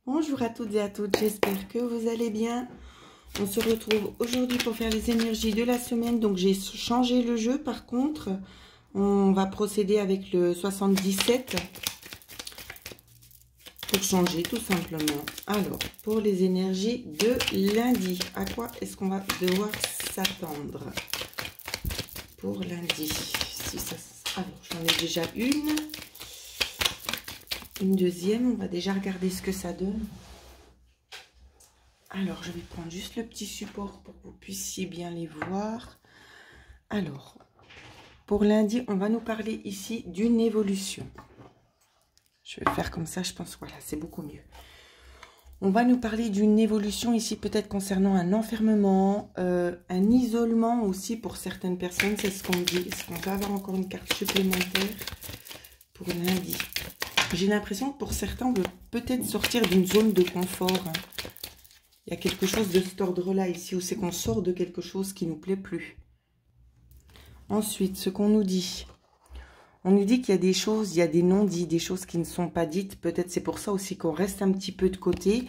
Bonjour à toutes et à toutes, j'espère que vous allez bien. On se retrouve aujourd'hui pour faire les énergies de la semaine. Donc j'ai changé le jeu par contre. On va procéder avec le 77 pour changer tout simplement. Alors, pour les énergies de lundi, à quoi est-ce qu'on va devoir s'attendre pour lundi? Si ça... Alors, j'en ai déjà une deuxième, on va déjà regarder ce que ça donne. Alors, je vais prendre juste le petit support pour que vous puissiez bien les voir. Alors, pour lundi, on va nous parler ici d'une évolution. Je vais faire comme ça, je pense, voilà, c'est beaucoup mieux. On va nous parler d'une évolution ici, peut-être concernant un enfermement, un isolement aussi pour certaines personnes, c'est ce qu'on dit. Est-ce qu'on peut avoir encore une carte supplémentaire pour lundi? J'ai l'impression que pour certains, on veut peut-être sortir d'une zone de confort. Hein. Il y a quelque chose de cet ordre-là ici, où c'est qu'on sort de quelque chose qui ne nous plaît plus. Ensuite, ce qu'on nous dit. On nous dit qu'il y a des choses, il y a des non-dits, des choses qui ne sont pas dites. Peut-être c'est pour ça aussi qu'on reste un petit peu de côté.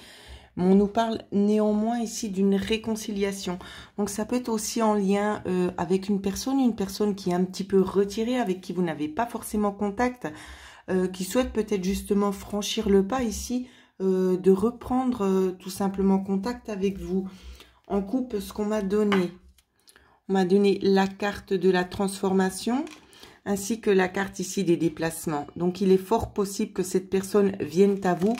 Mais on nous parle néanmoins ici d'une réconciliation. Donc ça peut être aussi en lien avec une personne qui est un petit peu retirée, avec qui vous n'avez pas forcément contact, qui souhaite peut-être justement franchir le pas ici, de reprendre tout simplement contact avec vous. En coupe, ce qu'on m'a donné. On m'a donné la carte de la transformation, ainsi que la carte ici des déplacements. Donc, il est fort possible que cette personne vienne à vous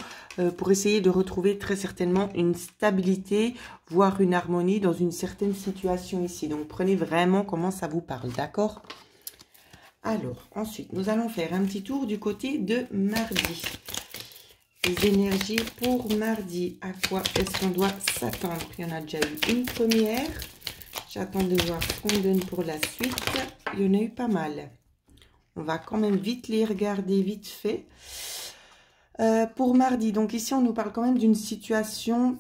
pour essayer de retrouver très certainement une stabilité, voire une harmonie dans une certaine situation ici. Donc, prenez vraiment comment ça vous parle, d'accord? Alors, ensuite, nous allons faire un petit tour du côté de mardi. Les énergies pour mardi, à quoi est-ce qu'on doit s'attendre? Il y en a déjà eu une première. J'attends de voir ce qu'on donne pour la suite. Il y en a eu pas mal. On va quand même vite les regarder vite fait. Pour mardi, donc ici on nous parle quand même d'une situation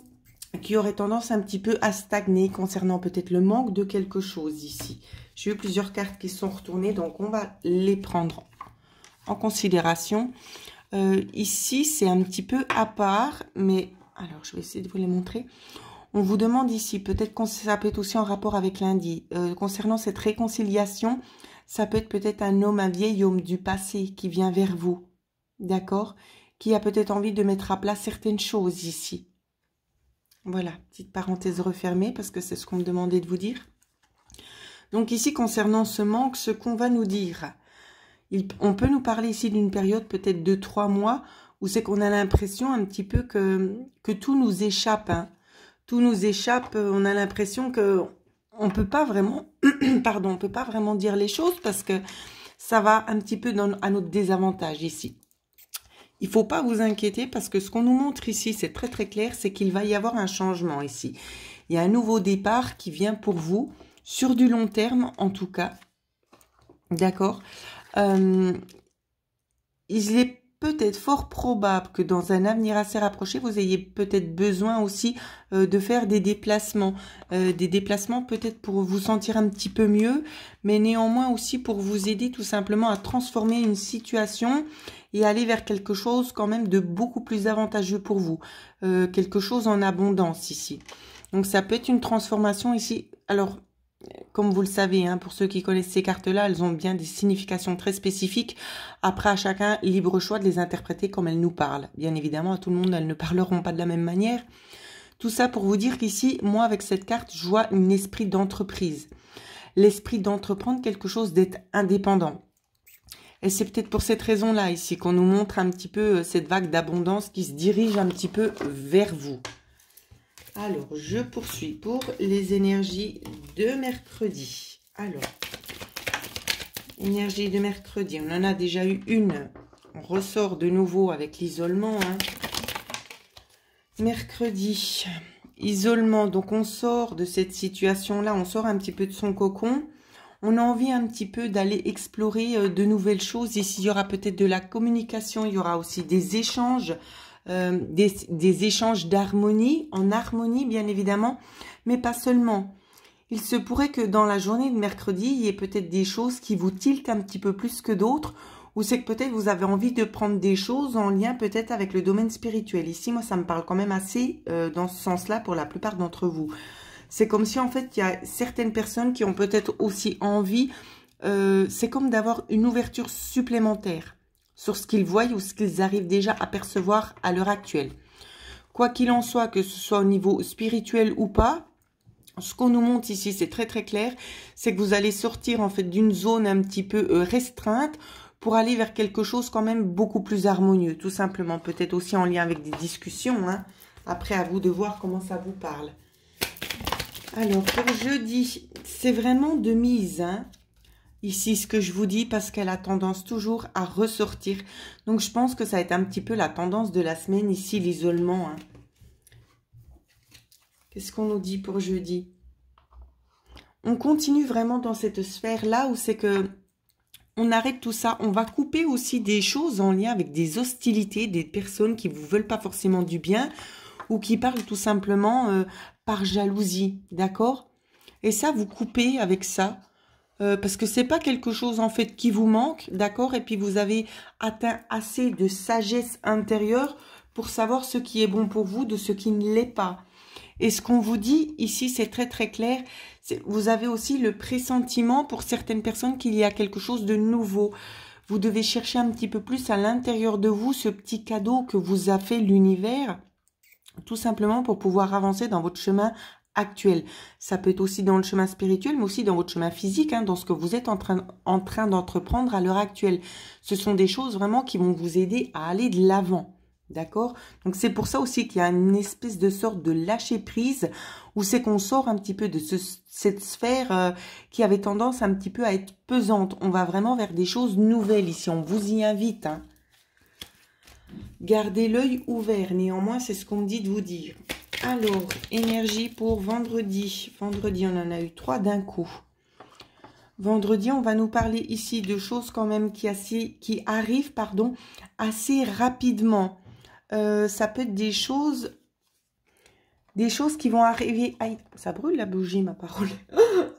qui aurait tendance un petit peu à stagner concernant peut-être le manque de quelque chose ici. J'ai eu plusieurs cartes qui sont retournées, donc on va les prendre en considération. Ici, c'est un petit peu à part, mais alors je vais essayer de vous les montrer. On vous demande ici, peut-être que ça peut être aussi en rapport avec lundi, concernant cette réconciliation, ça peut être peut-être un homme, un vieil homme du passé qui vient vers vous, d'accord? Qui a peut-être envie de mettre à plat certaines choses ici. Voilà, petite parenthèse refermée parce que c'est ce qu'on me demandait de vous dire. Donc ici, concernant ce manque, ce qu'on va nous dire, on peut nous parler ici d'une période peut-être de 3 mois où c'est qu'on a l'impression un petit peu que tout nous échappe. Hein. Tout nous échappe, on a l'impression que on peut pas vraiment, pardon, on peut pas vraiment dire les choses parce que ça va un petit peu à notre désavantage ici. Il faut pas vous inquiéter parce que ce qu'on nous montre ici, c'est très très clair, c'est qu'il va y avoir un changement ici. Il y a un nouveau départ qui vient pour vous, sur du long terme en tout cas. D'accord? Il est peut-être fort probable que dans un avenir assez rapproché, vous ayez peut-être besoin aussi de faire des déplacements. Des déplacements peut-être pour vous sentir un petit peu mieux, mais néanmoins aussi pour vous aider tout simplement à transformer une situation et aller vers quelque chose quand même de beaucoup plus avantageux pour vous. Quelque chose en abondance ici. Donc ça peut être une transformation ici. Alors, comme vous le savez, hein, pour ceux qui connaissent ces cartes-là, elles ont bien des significations très spécifiques. Après, à chacun, libre choix de les interpréter comme elles nous parlent. Bien évidemment, à tout le monde, elles ne parleront pas de la même manière. Tout ça pour vous dire qu'ici, moi, avec cette carte, je vois un esprit d'entreprise. L'esprit d'entreprendre quelque chose, d'être indépendant. Et c'est peut-être pour cette raison-là, ici, qu'on nous montre un petit peu cette vague d'abondance qui se dirige un petit peu vers vous. Alors, je poursuis pour les énergies de mercredi. Alors, énergie de mercredi, on en a déjà eu une. On ressort de nouveau avec l'isolement. Hein. Mercredi, isolement. Donc, on sort de cette situation-là. On sort un petit peu de son cocon. On a envie un petit peu d'aller explorer de nouvelles choses. Ici, il y aura peut-être de la communication. Il y aura aussi des échanges. Des échanges d'harmonie, en harmonie bien évidemment, mais pas seulement. Il se pourrait que dans la journée de mercredi, il y ait peut-être des choses qui vous tiltent un petit peu plus que d'autres, ou c'est que peut-être vous avez envie de prendre des choses en lien peut-être avec le domaine spirituel. Ici, moi, ça me parle quand même assez dans ce sens-là pour la plupart d'entre vous. C'est comme si, en fait, il y a certaines personnes qui ont peut-être aussi envie, c'est comme d'avoir une ouverture supplémentaire sur ce qu'ils voient ou ce qu'ils arrivent déjà à percevoir à l'heure actuelle. Quoi qu'il en soit, que ce soit au niveau spirituel ou pas, ce qu'on nous montre ici, c'est très très clair, c'est que vous allez sortir en fait d'une zone un petit peu restreinte pour aller vers quelque chose quand même beaucoup plus harmonieux, tout simplement. Peut-être aussi en lien avec des discussions, hein. Après, à vous de voir comment ça vous parle. Alors, pour jeudi, c'est vraiment de mise, hein. Ici, ce que je vous dis, parce qu'elle a tendance toujours à ressortir. Donc, je pense que ça va être un petit peu la tendance de la semaine, ici, l'isolement, hein. Qu'est-ce qu'on nous dit pour jeudi? On continue vraiment dans cette sphère-là où c'est que on arrête tout ça. On va couper aussi des choses en lien avec des hostilités, des personnes qui vous veulent pas forcément du bien ou qui parlent tout simplement par jalousie, d'accord? Et ça, vous coupez avec ça. Parce que c'est pas quelque chose en fait qui vous manque, d'accord? Et puis vous avez atteint assez de sagesse intérieure pour savoir ce qui est bon pour vous de ce qui ne l'est pas. Et ce qu'on vous dit ici, c'est très très clair. Vous avez aussi le pressentiment pour certaines personnes qu'il y a quelque chose de nouveau. Vous devez chercher un petit peu plus à l'intérieur de vous ce petit cadeau que vous a fait l'univers, tout simplement pour pouvoir avancer dans votre chemin actuel. Ça peut être aussi dans le chemin spirituel, mais aussi dans votre chemin physique, hein, dans ce que vous êtes en train d'entreprendre à l'heure actuelle. Ce sont des choses vraiment qui vont vous aider à aller de l'avant. D'accord? Donc, c'est pour ça aussi qu'il y a une espèce de sorte de lâcher prise où c'est qu'on sort un petit peu de cette sphère qui avait tendance un petit peu à être pesante. On va vraiment vers des choses nouvelles ici. On vous y invite, hein. Gardez l'œil ouvert. Néanmoins, c'est ce qu'on me dit de vous dire. Alors, énergie pour vendredi. Vendredi, on en a eu 3 d'un coup. Vendredi, on va nous parler ici de choses quand même qui arrivent assez rapidement. Ça peut être des choses qui vont arriver. Aïe, ça brûle la bougie, ma parole.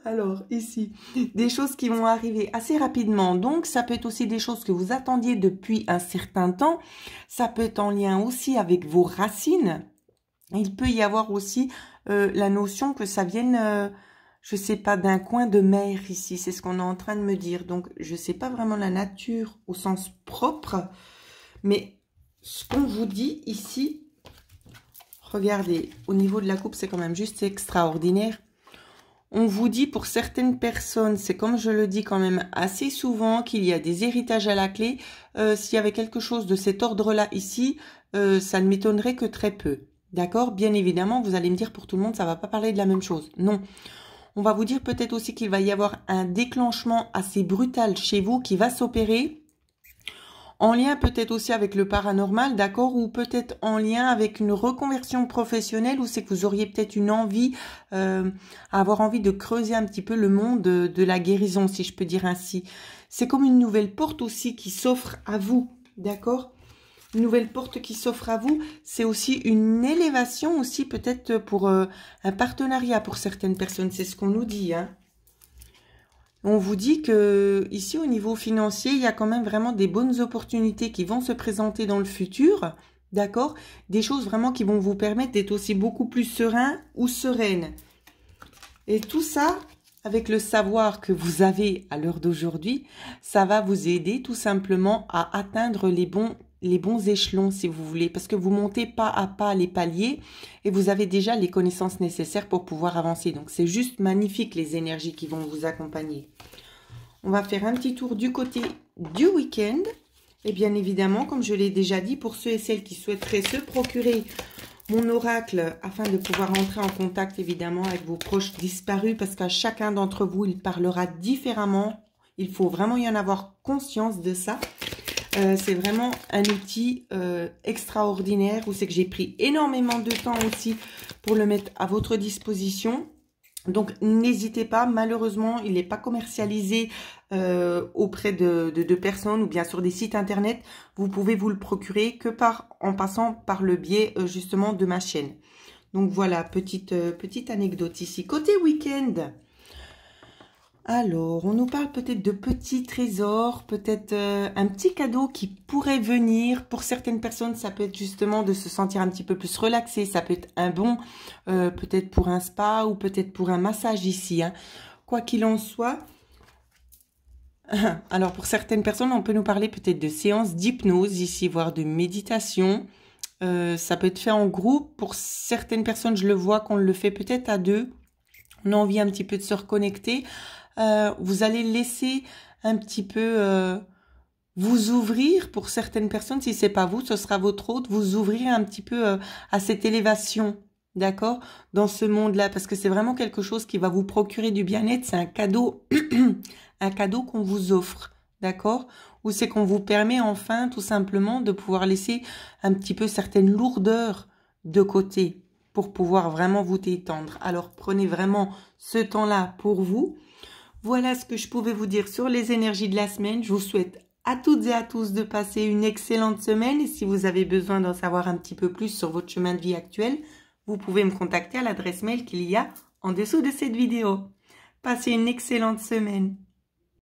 Alors, ici, des choses qui vont arriver assez rapidement. Donc, ça peut être aussi des choses que vous attendiez depuis un certain temps. Ça peut être en lien aussi avec vos racines. Il peut y avoir aussi la notion que ça vienne, je sais pas, d'un coin de mer ici. C'est ce qu'on est en train de me dire. Donc, je sais pas vraiment la nature au sens propre. Mais ce qu'on vous dit ici, regardez, au niveau de la coupe, c'est quand même juste extraordinaire. On vous dit pour certaines personnes, c'est comme je le dis quand même assez souvent, qu'il y a des héritages à la clé. S'il y avait quelque chose de cet ordre-là ici, ça ne m'étonnerait que très peu. D'accord? Bien évidemment, vous allez me dire pour tout le monde, ça ne va pas parler de la même chose. Non. On va vous dire peut-être aussi qu'il va y avoir un déclenchement assez brutal chez vous qui va s'opérer. En lien peut-être aussi avec le paranormal, d'accord? Ou peut-être en lien avec une reconversion professionnelle où c'est que vous auriez peut-être une envie, avoir envie de creuser un petit peu le monde de la guérison, si je peux dire ainsi. C'est comme une nouvelle porte aussi qui s'offre à vous, d'accord? Une nouvelle porte qui s'offre à vous, c'est aussi une élévation aussi peut-être pour un partenariat pour certaines personnes, c'est ce qu'on nous dit, hein. On vous dit que ici au niveau financier, il y a quand même vraiment des bonnes opportunités qui vont se présenter dans le futur, d'accord? Des choses vraiment qui vont vous permettre d'être aussi beaucoup plus serein ou sereine. Et tout ça, avec le savoir que vous avez à l'heure d'aujourd'hui, ça va vous aider tout simplement à atteindre les bons échelons, si vous voulez, parce que vous montez pas à pas les paliers et vous avez déjà les connaissances nécessaires pour pouvoir avancer. Donc, c'est juste magnifique les énergies qui vont vous accompagner. On va faire un petit tour du côté du week-end. Et bien évidemment, comme je l'ai déjà dit, pour ceux et celles qui souhaiteraient se procurer mon oracle afin de pouvoir entrer en contact évidemment avec vos proches disparus, parce qu'à chacun d'entre vous, il parlera différemment. Il faut vraiment y en avoir conscience de ça. C'est vraiment un outil extraordinaire où c'est que j'ai pris énormément de temps aussi pour le mettre à votre disposition. Donc, n'hésitez pas. Malheureusement, il n'est pas commercialisé auprès de personnes ou bien sur des sites internet. Vous pouvez vous le procurer que en passant par le biais justement de ma chaîne. Donc, voilà, petite anecdote ici. Côté week-end, Alors, on nous parle peut-être de petits trésors, peut-être un petit cadeau qui pourrait venir. Pour certaines personnes, ça peut être justement de se sentir un petit peu plus relaxé. Ça peut être un bon, peut-être pour un spa ou peut-être pour un massage ici, hein. Quoi qu'il en soit, alors pour certaines personnes, on peut nous parler peut-être de séances d'hypnose ici, voire de méditation. Ça peut être fait en groupe. Pour certaines personnes, je le vois qu'on le fait peut-être à deux. On a envie un petit peu de se reconnecter. Vous allez laisser un petit peu vous ouvrir. Pour certaines personnes, si c'est pas vous, ce sera votre hôte, vous ouvrir un petit peu à cette élévation, d'accord, dans ce monde-là, parce que c'est vraiment quelque chose qui va vous procurer du bien-être. C'est un cadeau, un cadeau qu'on vous offre, d'accord, ou c'est qu'on vous permet enfin tout simplement de pouvoir laisser un petit peu certaines lourdeurs de côté pour pouvoir vraiment vous détendre. Alors prenez vraiment ce temps-là pour vous. Voilà ce que je pouvais vous dire sur les énergies de la semaine. Je vous souhaite à toutes et à tous de passer une excellente semaine. Et si vous avez besoin d'en savoir un petit peu plus sur votre chemin de vie actuel, vous pouvez me contacter à l'adresse mail qu'il y a en dessous de cette vidéo. Passez une excellente semaine.